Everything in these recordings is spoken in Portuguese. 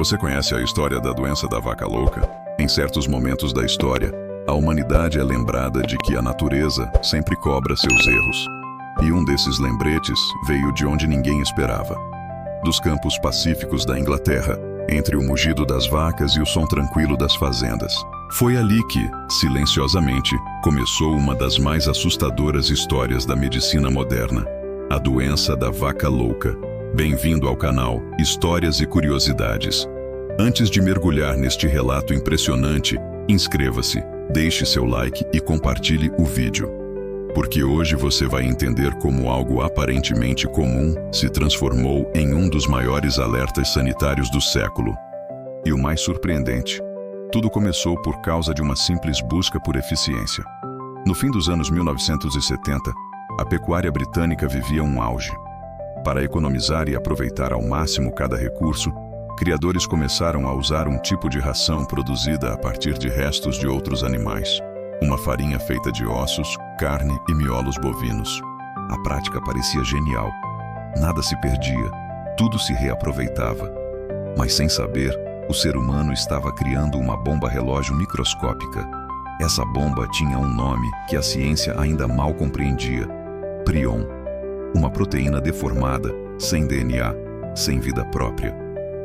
Você conhece a história da doença da vaca louca? Em certos momentos da história, a humanidade é lembrada de que a natureza sempre cobra seus erros. E um desses lembretes veio de onde ninguém esperava. Dos campos pacíficos da Inglaterra, entre o mugido das vacas e o som tranquilo das fazendas. Foi ali que, silenciosamente, começou uma das mais assustadoras histórias da medicina moderna. A doença da vaca louca. Bem-vindo ao canal Histórias e Curiosidades. Antes de mergulhar neste relato impressionante, inscreva-se, deixe seu like e compartilhe o vídeo. Porque hoje você vai entender como algo aparentemente comum se transformou em um dos maiores alertas sanitários do século. E o mais surpreendente, tudo começou por causa de uma simples busca por eficiência. No fim dos anos 1970, a pecuária britânica vivia um auge. Para economizar e aproveitar ao máximo cada recurso, criadores começaram a usar um tipo de ração produzida a partir de restos de outros animais. Uma farinha feita de ossos, carne e miolos bovinos. A prática parecia genial. Nada se perdia, tudo se reaproveitava. Mas sem saber, o ser humano estava criando uma bomba relógio microscópica. Essa bomba tinha um nome que a ciência ainda mal compreendia: prion. Uma proteína deformada, sem DNA, sem vida própria,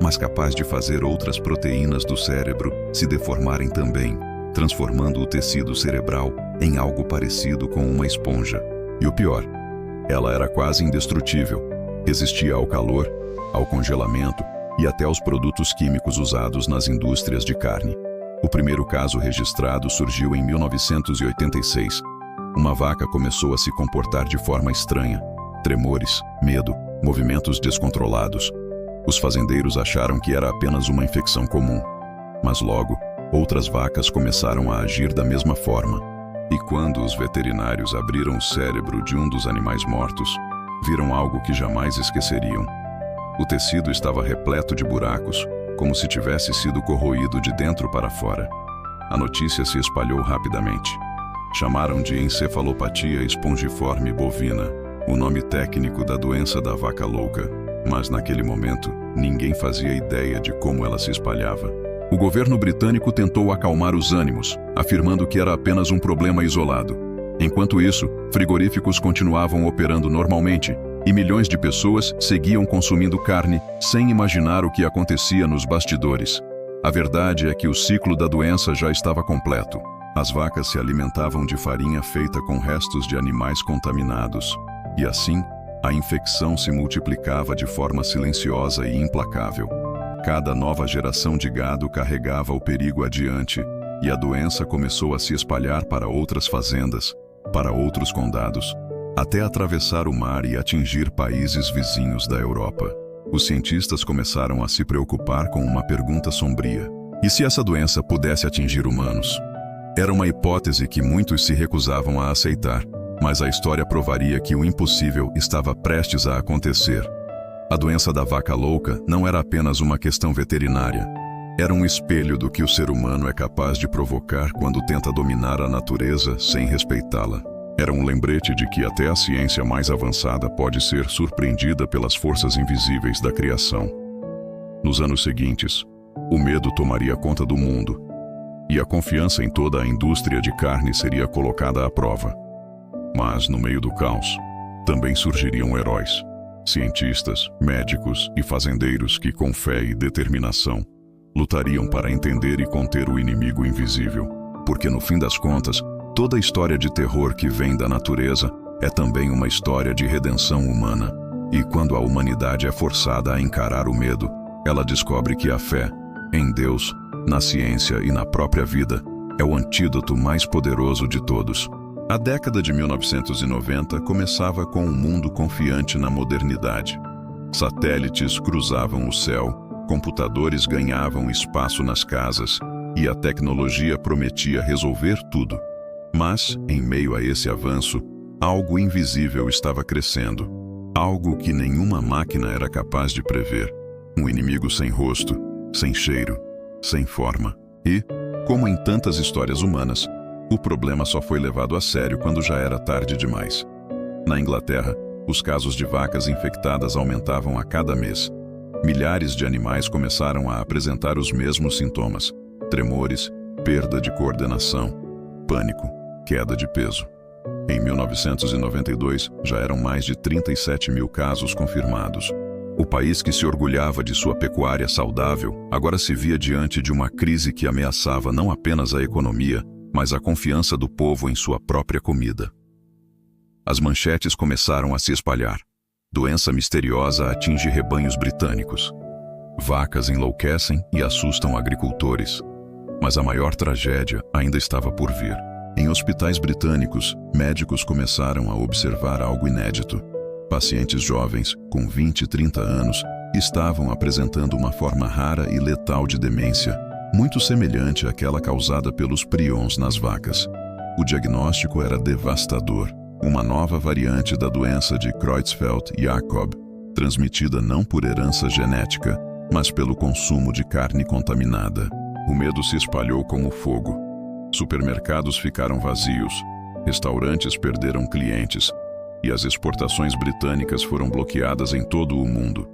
mas capaz de fazer outras proteínas do cérebro se deformarem também, transformando o tecido cerebral em algo parecido com uma esponja. E o pior, ela era quase indestrutível. Resistia ao calor, ao congelamento e até aos produtos químicos usados nas indústrias de carne. O primeiro caso registrado surgiu em 1986. Uma vaca começou a se comportar de forma estranha. Tremores, medo, movimentos descontrolados. Os fazendeiros acharam que era apenas uma infecção comum. Mas logo, outras vacas começaram a agir da mesma forma. E quando os veterinários abriram o cérebro de um dos animais mortos, viram algo que jamais esqueceriam. O tecido estava repleto de buracos, como se tivesse sido corroído de dentro para fora. A notícia se espalhou rapidamente. Chamaram de encefalopatia espongiforme bovina, o nome técnico da doença da vaca louca. Mas naquele momento, ninguém fazia ideia de como ela se espalhava. O governo britânico tentou acalmar os ânimos, afirmando que era apenas um problema isolado. Enquanto isso, frigoríficos continuavam operando normalmente e milhões de pessoas seguiam consumindo carne sem imaginar o que acontecia nos bastidores. A verdade é que o ciclo da doença já estava completo. As vacas se alimentavam de farinha feita com restos de animais contaminados. E assim, a infecção se multiplicava de forma silenciosa e implacável. Cada nova geração de gado carregava o perigo adiante, e a doença começou a se espalhar para outras fazendas, para outros condados, até atravessar o mar e atingir países vizinhos da Europa. Os cientistas começaram a se preocupar com uma pergunta sombria: e se essa doença pudesse atingir humanos? Era uma hipótese que muitos se recusavam a aceitar, mas a história provaria que o impossível estava prestes a acontecer. A doença da vaca louca não era apenas uma questão veterinária. Era um espelho do que o ser humano é capaz de provocar quando tenta dominar a natureza sem respeitá-la. Era um lembrete de que até a ciência mais avançada pode ser surpreendida pelas forças invisíveis da criação. Nos anos seguintes, o medo tomaria conta do mundo, e a confiança em toda a indústria de carne seria colocada à prova. Mas, no meio do caos, também surgiriam heróis, cientistas, médicos e fazendeiros que, com fé e determinação, lutariam para entender e conter o inimigo invisível. Porque, no fim das contas, toda história de terror que vem da natureza é também uma história de redenção humana. E quando a humanidade é forçada a encarar o medo, ela descobre que a fé, em Deus, na ciência e na própria vida, é o antídoto mais poderoso de todos. A década de 1990 começava com um mundo confiante na modernidade. Satélites cruzavam o céu, computadores ganhavam espaço nas casas e a tecnologia prometia resolver tudo. Mas, em meio a esse avanço, algo invisível estava crescendo. Algo que nenhuma máquina era capaz de prever. Um inimigo sem rosto, sem cheiro, sem forma. E, como em tantas histórias humanas, o problema só foi levado a sério quando já era tarde demais. Na Inglaterra, os casos de vacas infectadas aumentavam a cada mês. milhares de animais começaram a apresentar os mesmos sintomas: tremores, perda de coordenação, pânico, queda de peso. Em 1992, já eram mais de 37 mil casos confirmados. O país que se orgulhava de sua pecuária saudável agora se via diante de uma crise que ameaçava não apenas a economia, mas a confiança do povo em sua própria comida. As manchetes começaram a se espalhar. Doença misteriosa atinge rebanhos britânicos. Vacas enlouquecem e assustam agricultores. Mas a maior tragédia ainda estava por vir. Em hospitais britânicos, médicos começaram a observar algo inédito. Pacientes jovens, com 20 e 30 anos, estavam apresentando uma forma rara e letal de demência, muito semelhante àquela causada pelos prions nas vacas. O diagnóstico era devastador. Uma nova variante da doença de Creutzfeldt-Jakob, transmitida não por herança genética, mas pelo consumo de carne contaminada. O medo se espalhou como fogo. Supermercados ficaram vazios, restaurantes perderam clientes, e as exportações britânicas foram bloqueadas em todo o mundo.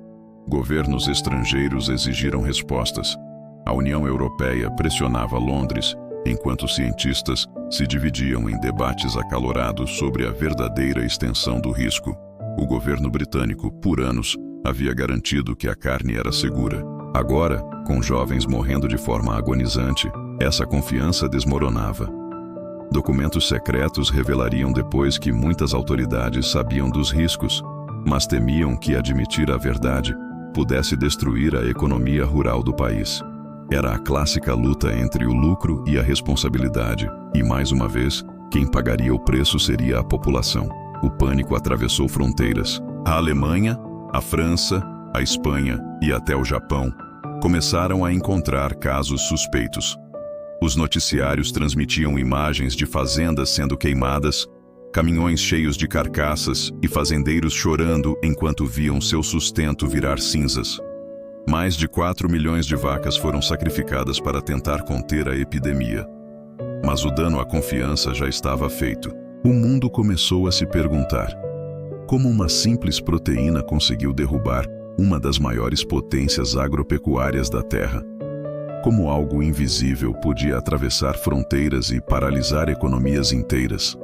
Governos estrangeiros exigiram respostas. A União Europeia pressionava Londres, enquanto cientistas se dividiam em debates acalorados sobre a verdadeira extensão do risco. O governo britânico, por anos, havia garantido que a carne era segura. Agora, com jovens morrendo de forma agonizante, essa confiança desmoronava. Documentos secretos revelariam depois que muitas autoridades sabiam dos riscos, mas temiam que admitir a verdade pudesse destruir a economia rural do país. Era a clássica luta entre o lucro e a responsabilidade, e mais uma vez, quem pagaria o preço seria a população. O pânico atravessou fronteiras. A Alemanha, a França, a Espanha e até o Japão começaram a encontrar casos suspeitos. Os noticiários transmitiam imagens de fazendas sendo queimadas, caminhões cheios de carcaças e fazendeiros chorando enquanto viam seu sustento virar cinzas. Mais de 4 milhões de vacas foram sacrificadas para tentar conter a epidemia. Mas o dano à confiança já estava feito. O mundo começou a se perguntar: como uma simples proteína conseguiu derrubar uma das maiores potências agropecuárias da Terra? Como algo invisível podia atravessar fronteiras e paralisar economias inteiras?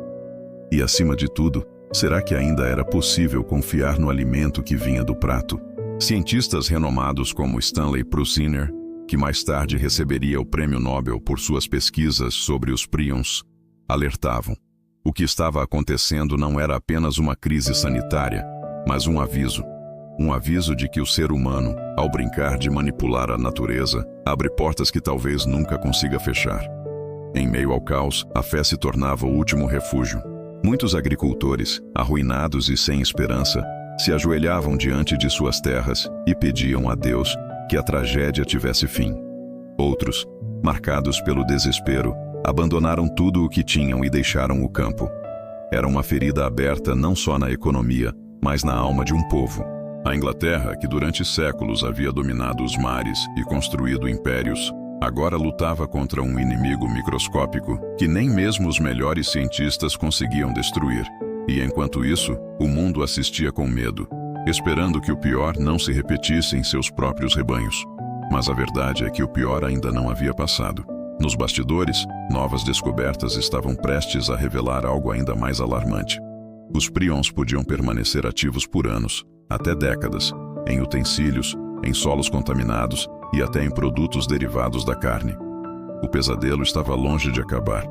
E acima de tudo, será que ainda era possível confiar no alimento que vinha do prato? Cientistas renomados como Stanley Prusiner, que mais tarde receberia o Prêmio Nobel por suas pesquisas sobre os prions, alertavam. O que estava acontecendo não era apenas uma crise sanitária, mas um aviso. Um aviso de que o ser humano, ao brincar de manipular a natureza, abre portas que talvez nunca consiga fechar. Em meio ao caos, a fé se tornava o último refúgio. Muitos agricultores, arruinados e sem esperança, se ajoelhavam diante de suas terras e pediam a Deus que a tragédia tivesse fim. Outros, marcados pelo desespero, abandonaram tudo o que tinham e deixaram o campo. Era uma ferida aberta não só na economia, mas na alma de um povo. A Inglaterra, que durante séculos havia dominado os mares e construído impérios, agora lutava contra um inimigo microscópico que nem mesmo os melhores cientistas conseguiam destruir. E enquanto isso, o mundo assistia com medo, esperando que o pior não se repetisse em seus próprios rebanhos. Mas a verdade é que o pior ainda não havia passado. Nos bastidores, novas descobertas estavam prestes a revelar algo ainda mais alarmante. Os prions podiam permanecer ativos por anos, até décadas, em utensílios, em solos contaminados e até em produtos derivados da carne. O pesadelo estava longe de acabar.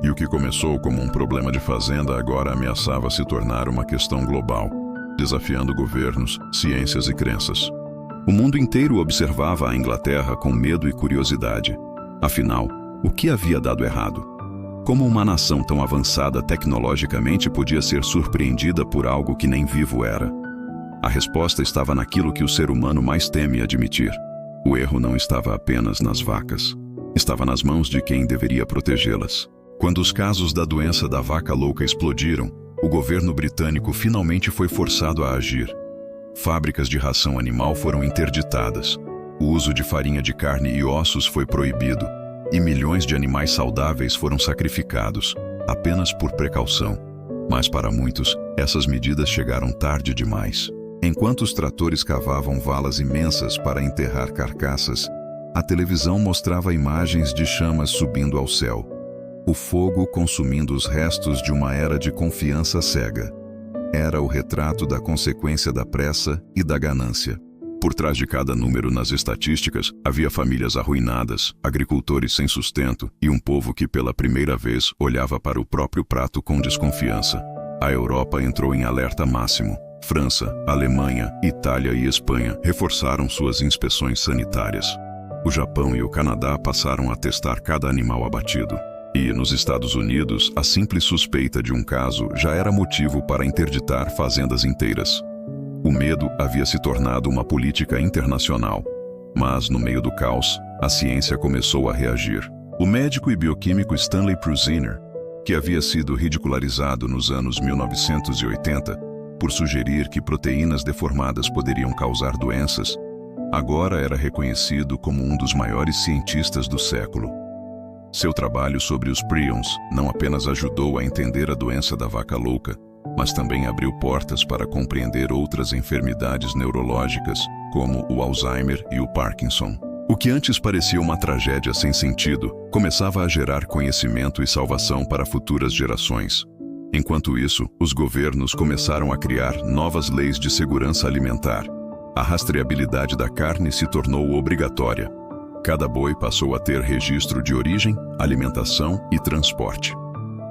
E o que começou como um problema de fazenda agora ameaçava se tornar uma questão global, desafiando governos, ciências e crenças. O mundo inteiro observava a Inglaterra com medo e curiosidade. Afinal, o que havia dado errado? Como uma nação tão avançada tecnologicamente podia ser surpreendida por algo que nem vivo era? A resposta estava naquilo que o ser humano mais teme admitir. O erro não estava apenas nas vacas. Estava nas mãos de quem deveria protegê-las. Quando os casos da doença da vaca louca explodiram, o governo britânico finalmente foi forçado a agir. Fábricas de ração animal foram interditadas. O uso de farinha de carne e ossos foi proibido. E milhões de animais saudáveis foram sacrificados, apenas por precaução. Mas para muitos, essas medidas chegaram tarde demais. Enquanto os tratores cavavam valas imensas para enterrar carcaças, a televisão mostrava imagens de chamas subindo ao céu. O fogo consumindo os restos de uma era de confiança cega. Era o retrato da consequência da pressa e da ganância. Por trás de cada número nas estatísticas, havia famílias arruinadas, agricultores sem sustento e um povo que pela primeira vez olhava para o próprio prato com desconfiança. A Europa entrou em alerta máximo. França, Alemanha, Itália e Espanha reforçaram suas inspeções sanitárias. O Japão e o Canadá passaram a testar cada animal abatido. E, nos Estados Unidos, a simples suspeita de um caso já era motivo para interditar fazendas inteiras. O medo havia se tornado uma política internacional. Mas, no meio do caos, a ciência começou a reagir. O médico e bioquímico Stanley Prusiner, que havia sido ridicularizado nos anos 1980 por sugerir que proteínas deformadas poderiam causar doenças, agora era reconhecido como um dos maiores cientistas do século. Seu trabalho sobre os prions não apenas ajudou a entender a doença da vaca louca, mas também abriu portas para compreender outras enfermidades neurológicas, como o Alzheimer e o Parkinson. O que antes parecia uma tragédia sem sentido, começava a gerar conhecimento e salvação para futuras gerações. Enquanto isso, os governos começaram a criar novas leis de segurança alimentar. A rastreabilidade da carne se tornou obrigatória. Cada boi passou a ter registro de origem, alimentação e transporte.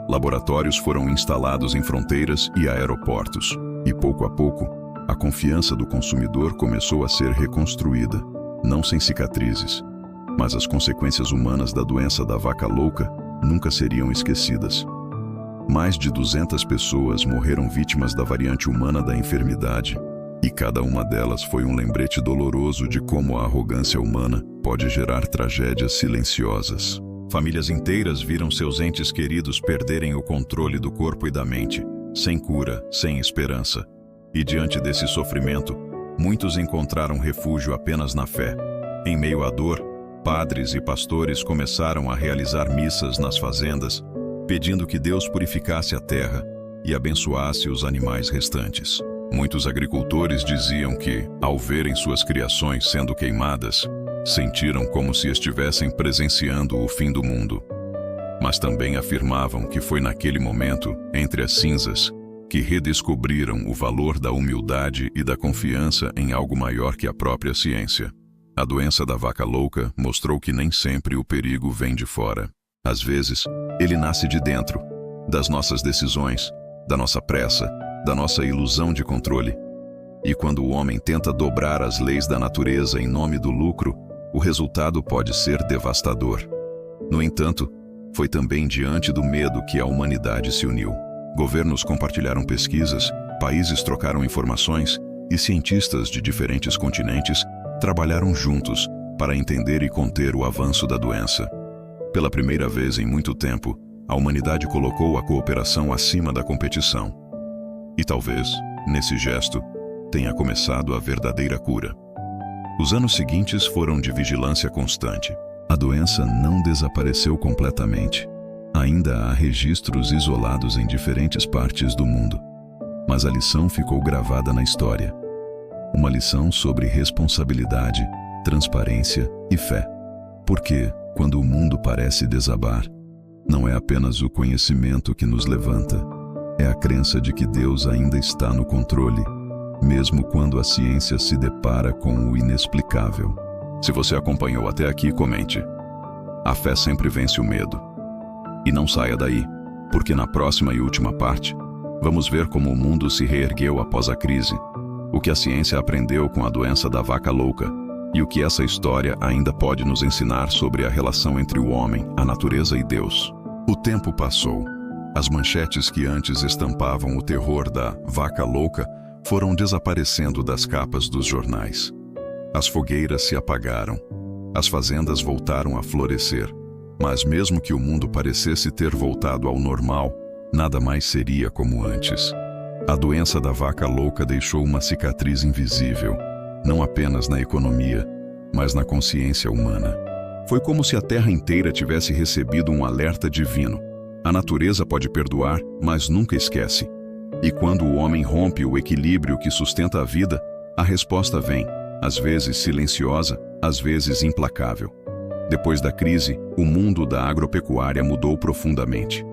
Laboratórios foram instalados em fronteiras e aeroportos. E pouco a pouco, a confiança do consumidor começou a ser reconstruída, não sem cicatrizes. Mas as consequências humanas da doença da vaca louca nunca seriam esquecidas. Mais de 200 pessoas morreram vítimas da variante humana da enfermidade, e cada uma delas foi um lembrete doloroso de como a arrogância humana pode gerar tragédias silenciosas. Famílias inteiras viram seus entes queridos perderem o controle do corpo e da mente, sem cura, sem esperança. E diante desse sofrimento, muitos encontraram refúgio apenas na fé. Em meio à dor, padres e pastores começaram a realizar missas nas fazendas, pedindo que Deus purificasse a terra e abençoasse os animais restantes. Muitos agricultores diziam que, ao verem suas criações sendo queimadas, sentiram como se estivessem presenciando o fim do mundo. Mas também afirmavam que foi naquele momento, entre as cinzas, que redescobriram o valor da humildade e da confiança em algo maior que a própria ciência. A doença da vaca louca mostrou que nem sempre o perigo vem de fora. Às vezes, ele nasce de dentro, das nossas decisões, da nossa pressa, da nossa ilusão de controle. E quando o homem tenta dobrar as leis da natureza em nome do lucro, o resultado pode ser devastador. No entanto, foi também diante do medo que a humanidade se uniu. Governos compartilharam pesquisas, países trocaram informações e cientistas de diferentes continentes trabalharam juntos para entender e conter o avanço da doença. Pela primeira vez em muito tempo, a humanidade colocou a cooperação acima da competição. E talvez, nesse gesto, tenha começado a verdadeira cura. Os anos seguintes foram de vigilância constante. A doença não desapareceu completamente. Ainda há registros isolados em diferentes partes do mundo. Mas a lição ficou gravada na história. Uma lição sobre responsabilidade, transparência e fé. Porque, quando o mundo parece desabar, não é apenas o conhecimento que nos levanta, é a crença de que Deus ainda está no controle, mesmo quando a ciência se depara com o inexplicável. Se você acompanhou até aqui, comente. A fé sempre vence o medo. E não saia daí, porque na próxima e última parte, vamos ver como o mundo se reergueu após a crise, o que a ciência aprendeu com a doença da vaca louca e o que essa história ainda pode nos ensinar sobre a relação entre o homem, a natureza e Deus. O tempo passou. As manchetes que antes estampavam o terror da vaca louca foram desaparecendo das capas dos jornais. As fogueiras se apagaram. As fazendas voltaram a florescer. Mas mesmo que o mundo parecesse ter voltado ao normal, nada mais seria como antes. A doença da vaca louca deixou uma cicatriz invisível, não apenas na economia, mas na consciência humana. Foi como se a terra inteira tivesse recebido um alerta divino. A natureza pode perdoar, mas nunca esquece. E quando o homem rompe o equilíbrio que sustenta a vida, a resposta vem, às vezes silenciosa, às vezes implacável. Depois da crise, o mundo da agropecuária mudou profundamente.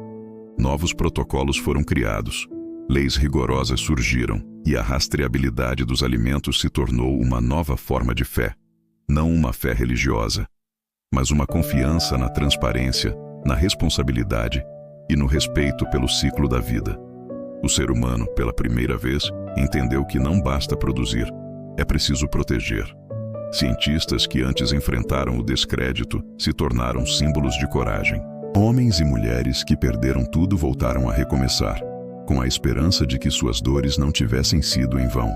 Novos protocolos foram criados, leis rigorosas surgiram e a rastreabilidade dos alimentos se tornou uma nova forma de fé. Não uma fé religiosa, mas uma confiança na transparência, na responsabilidade e no respeito pelo ciclo da vida. O ser humano, pela primeira vez, entendeu que não basta produzir, é preciso proteger. Cientistas que antes enfrentaram o descrédito se tornaram símbolos de coragem. Homens e mulheres que perderam tudo voltaram a recomeçar, com a esperança de que suas dores não tivessem sido em vão.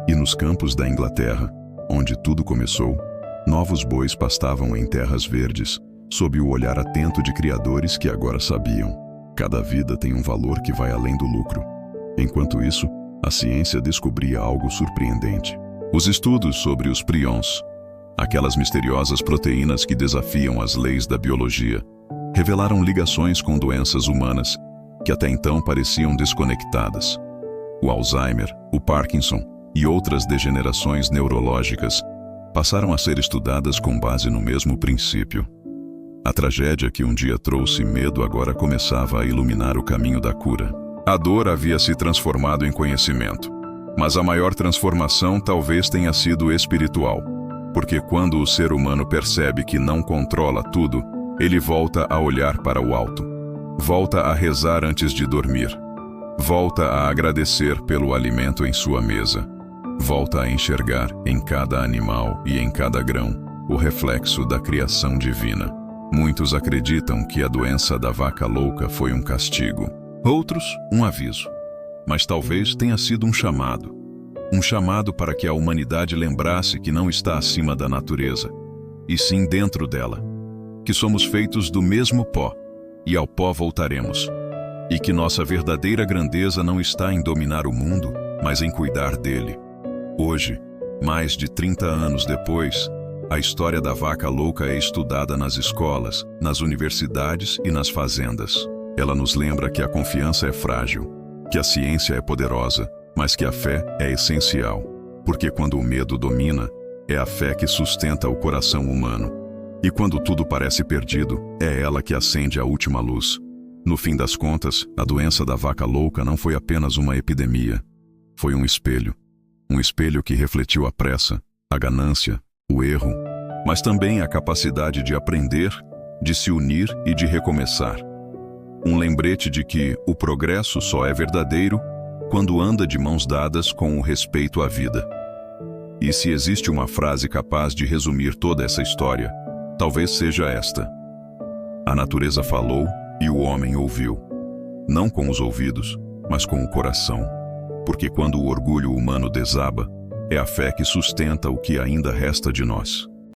E nos campos da Inglaterra, onde tudo começou, novos bois pastavam em terras verdes, sob o olhar atento de criadores que agora sabiam: cada vida tem um valor que vai além do lucro. Enquanto isso, a ciência descobria algo surpreendente. Os estudos sobre os prions, aquelas misteriosas proteínas que desafiam as leis da biologia, revelaram ligações com doenças humanas que até então pareciam desconectadas. O Alzheimer, o Parkinson e outras degenerações neurológicas passaram a ser estudadas com base no mesmo princípio. A tragédia que um dia trouxe medo agora começava a iluminar o caminho da cura. A dor havia se transformado em conhecimento, mas a maior transformação talvez tenha sido espiritual, porque quando o ser humano percebe que não controla tudo, ele volta a olhar para o alto, volta a rezar antes de dormir, volta a agradecer pelo alimento em sua mesa, volta a enxergar em cada animal e em cada grão o reflexo da criação divina. Muitos acreditam que a doença da vaca louca foi um castigo, outros um aviso, mas talvez tenha sido um chamado para que a humanidade lembrasse que não está acima da natureza, e sim dentro dela, que somos feitos do mesmo pó, e ao pó voltaremos, e que nossa verdadeira grandeza não está em dominar o mundo, mas em cuidar dele. Hoje, mais de 30 anos depois, a história da vaca louca é estudada nas escolas, nas universidades e nas fazendas. Ela nos lembra que a confiança é frágil, que a ciência é poderosa, mas que a fé é essencial, porque quando o medo domina, é a fé que sustenta o coração humano. E quando tudo parece perdido, é ela que acende a última luz. No fim das contas, a doença da vaca louca não foi apenas uma epidemia. Foi um espelho que refletiu a pressa, a ganância, o erro, mas também a capacidade de aprender, de se unir e de recomeçar. Um lembrete de que o progresso só é verdadeiro quando anda de mãos dadas com o respeito à vida. E se existe uma frase capaz de resumir toda essa história, talvez seja esta: a natureza falou e o homem ouviu. Não com os ouvidos, mas com o coração. Porque quando o orgulho humano desaba, é a fé que sustenta o que ainda resta de nós.